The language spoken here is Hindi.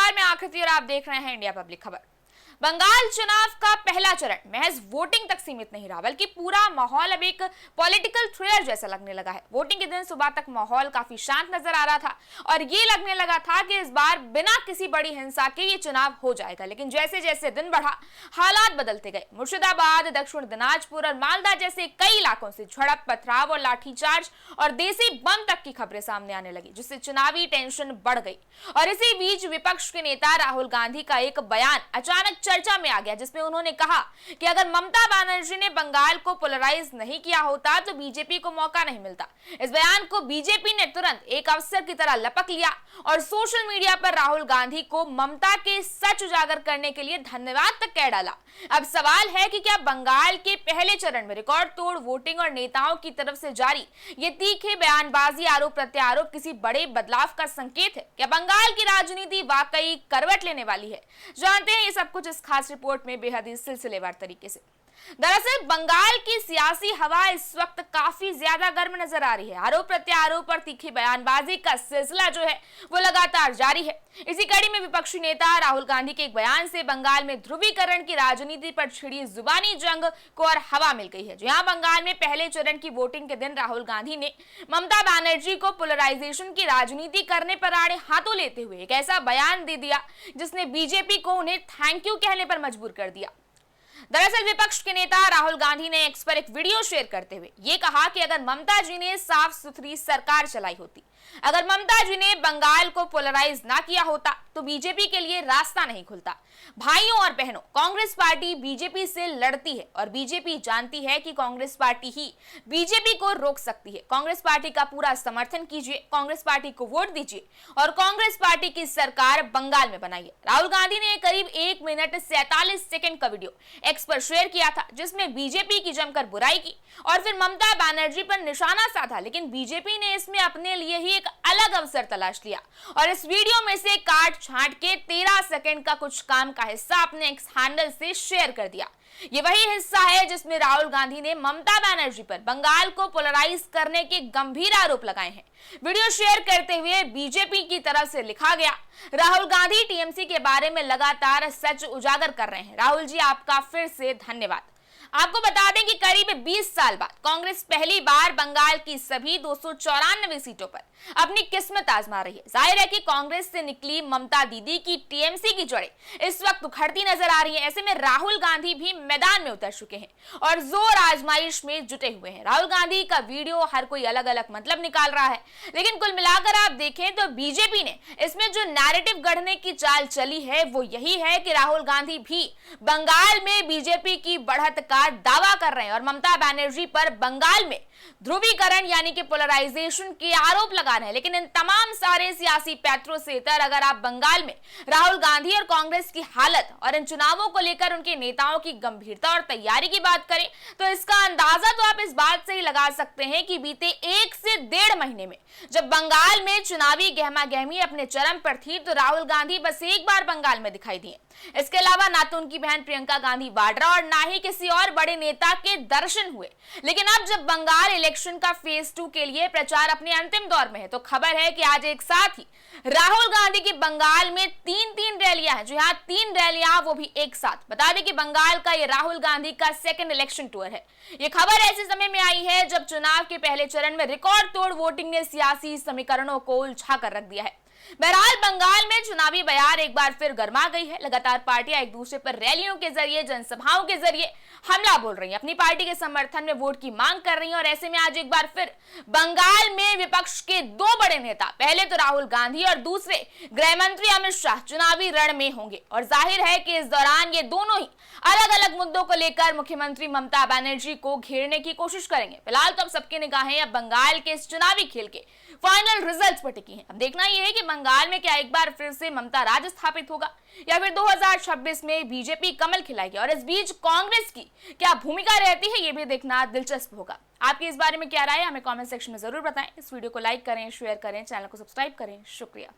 नमस्कार, मैं आकृति और आप देख रहे हैं इंडिया पब्लिक खबर। बंगाल चुनाव का पहला चरण महज वोटिंग तक सीमित नहीं रहा, बल्कि पूरा माहौल अब एक पॉलिटिकल थ्रिलर जैसा लगने लगा है। वोटिंग के दिन सुबह तक माहौल काफी शांत नजर आ रहा था और ये लगने लगा था कि इस बार बिना किसी बड़ी हिंसा के ये चुनाव हो जाएगा। लेकिन जैसे जैसे दिन बढ़ा, हालात बदलते गए। मुर्शिदाबाद, दक्षिण दिनाजपुर और मालदा जैसे कई इलाकों से झड़प, पथराव और लाठीचार्ज और देसी बम तक की खबरें सामने आने लगी, जिससे चुनावी टेंशन बढ़ गई। और इसी बीच विपक्ष के नेता राहुल गांधी का एक बयान अचानक चर्चा में आ गया, जिसमें उन्होंने कहा कि अगर ममता बनर्जी ने बंगाल को पोलराइज नहीं किया होता तो बीजेपी को मौका नहीं मिलता। इस बयान को बीजेपी ने तुरंत एक अवसर की तरह लपक लिया और सोशल मीडिया पर राहुल गांधी को ममता के सच उजागर करने के लिए धन्यवाद तक कह डाला। अब सवाल है कि क्या बंगाल के पहले चरण में रिकॉर्ड तोड़ वोटिंग और नेताओं की तरफ से जारी ये तीखे बयानबाजी, आरोप प्रत्यारोप किसी बड़े बदलाव का संकेत है? क्या बंगाल की राजनीति वाकई करवट लेने वाली है? जानते हैं ये सब कुछ इस खास रिपोर्ट में बेहद ही सिलसिलेवार तरीके से। दरअसल बंगाल की सियासी हवा इस वक्त काफी ज्यादा गर्म नजर आ रही है। आरोप प्रत्यारोप और तीखी बयानबाजी का सिलसिला जो है वो लगातार जारी है। इसी कड़ी में विपक्षी नेता राहुल गांधी के एक बयान से बंगाल में ध्रुवीकरण की राजनीति पर छिड़ी जुबानी जंग को और हवा मिल गई है। जहां बंगाल में पहले चरण की वोटिंग के दिन राहुल गांधी ने ममता बनर्जी को पोलराइजेशन की राजनीति करने पर आड़े हाथों लेते हुए एक ऐसा बयान दे दिया जिसने बीजेपी को उन्हें थैंक यू कहने पर मजबूर कर दिया। दरअसल विपक्ष के नेता राहुल गांधी ने एक्स पर एक वीडियो शेयर करते हुए ये कहा कि अगर ममता जी ने साफ सुथरी सरकार चलाई होती, अगर ममता जी ने बंगाल को पोलराइज ना किया होता तो बीजेपी के लिए रास्ता नहीं खुलता। भाइयों और बहनों, कांग्रेस पार्टी बीजेपी से लड़ती है और बीजेपी जानती है कि कांग्रेस पार्टी ही बीजेपी को रोक सकती है। कांग्रेस पार्टी का पूरा समर्थन कीजिए, कांग्रेस पार्टी को वोट दीजिए और कांग्रेस पार्टी की सरकार बंगाल में बनाइए। राहुल गांधी ने करीब 1 मिनट 47 सेकंड का वीडियो एक्स पर शेयर किया था, जिसमें बीजेपी की जमकर बुराई की और फिर ममता बनर्जी पर निशाना साधा। लेकिन बीजेपी ने इसमें अपने लिए ही एक अलग अवसर तलाश लिया और इस वीडियो में से काट छांट के 13 सेकंड का कुछ काम का हिस्सा अपने एक्स हैंडल से शेयर कर दिया। ये वही हिस्सा है जिसमें राहुल गांधी ने ममता बनर्जी पर बंगाल को पोलराइज करने के गंभीर आरोप लगाए हैं। वीडियो शेयर करते हुए बीजेपी की तरफ से लिखा गया, राहुल गांधी टीएमसी के बारे में लगातार सच उजागर कर रहे हैं। राहुल जी, आपका फिर से धन्यवाद। आपको बता दें कि करीब 20 साल बाद कांग्रेस पहली बार बंगाल की सभी 294 सीटों पर अपनी किस्मत आजमा रही है। जाहिर है कि कांग्रेस से निकली ममता दीदी की टीएमसी की जड़ें इस वक्त उखड़ती नजर आ रही हैं। ऐसे में राहुल गांधी भी मैदान में उतर चुके हैं और जोर आजमाइश में जुटे हुए हैं। राहुल गांधी का वीडियो हर कोई अलग अलग मतलब निकाल रहा है, लेकिन कुल मिलाकर आप देखें तो बीजेपी ने इसमें जो नैरेटिव गढ़ने की चाल चली है वो यही है कि राहुल गांधी भी बंगाल में बीजेपी की बढ़त का दावा कर रहे हैं और ममता बनर्जी पर बंगाल में ध्रुवीकरण यानी कि पोलराइजेशन के आरोप लगा रहे हैं। लेकिन इन तमाम सारे सियासी पैतरों से इतर अगर आप बंगाल में राहुल गांधी और कांग्रेस की हालत और इन चुनावों को लेकर उनके नेताओं की गंभीरता और तैयारी की बात करें तो इसका अंदाजा तो आप इस बात से ही लगा सकते हैं कि बीते 1 से 1.5 महीने में जब बंगाल में चुनावी गहमा गहमी अपने चरम पर थी तो राहुल गांधी बस एक बार बंगाल में दिखाई दिए। इसके अलावा ना तो उनकी बहन प्रियंका गांधी वाड्रा और ना ही किसी और बड़े नेता के दर्शन हुए। लेकिन अब जब बंगाल इलेक्शन का फेज 2 के लिए प्रचार अपने अंतिम दौर में है तो खबर है कि आज एक साथ ही राहुल गांधी की बंगाल में 3 रैलियां हैं। जी हाँ, 3 रैलियां, वो भी एक साथ। बता दें कि बंगाल का ये राहुल गांधी का सेकंड इलेक्शन टूर है। ये खबर ऐसे समय में आई है जब चुनाव के पहले चरण में रिकॉर्ड तोड़ वोटिंग ने सियासी समीकरणों को उलझा कर रख दिया है। बहरहाल बंगाल में चुनावी बयार एक बार फिर गर्मा गई है। लगातार पार्टियां एक दूसरे पर रैलियों के जरिए, जनसभाओं के जरिए हमला बोल रही हैं, अपनी पार्टी के समर्थन में वोट की मांग कर रही हैं। और ऐसे में आज एक बार फिर बंगाल में विपक्ष के 2 बड़े नेता, पहले तो राहुल गांधी और दूसरे गृह मंत्री अमित शाह चुनावी रण में होंगे और जाहिर है कि इस दौरान ये दोनों ही अलग अलग मुद्दों को लेकर मुख्यमंत्री ममता बनर्जी को घेरने की कोशिश करेंगे। फिलहाल तो अब सबकी निगाहें अब बंगाल के इस चुनावी खेल के फाइनल रिजल्ट्स पर टिकी हैं। अब देखना यह है कि बंगाल में क्या एक बार फिर से ममता राज स्थापित होगा या फिर 2026 में बीजेपी कमल खिलाएगी और इस बीच कांग्रेस की क्या भूमिका रहती है ये भी देखना दिलचस्प होगा। आपकी इस बारे में क्या राय है हमें कमेंट सेक्शन में जरूर बताएं। इस वीडियो को लाइक करें, शेयर करें, चैनल को सब्सक्राइब करें। शुक्रिया।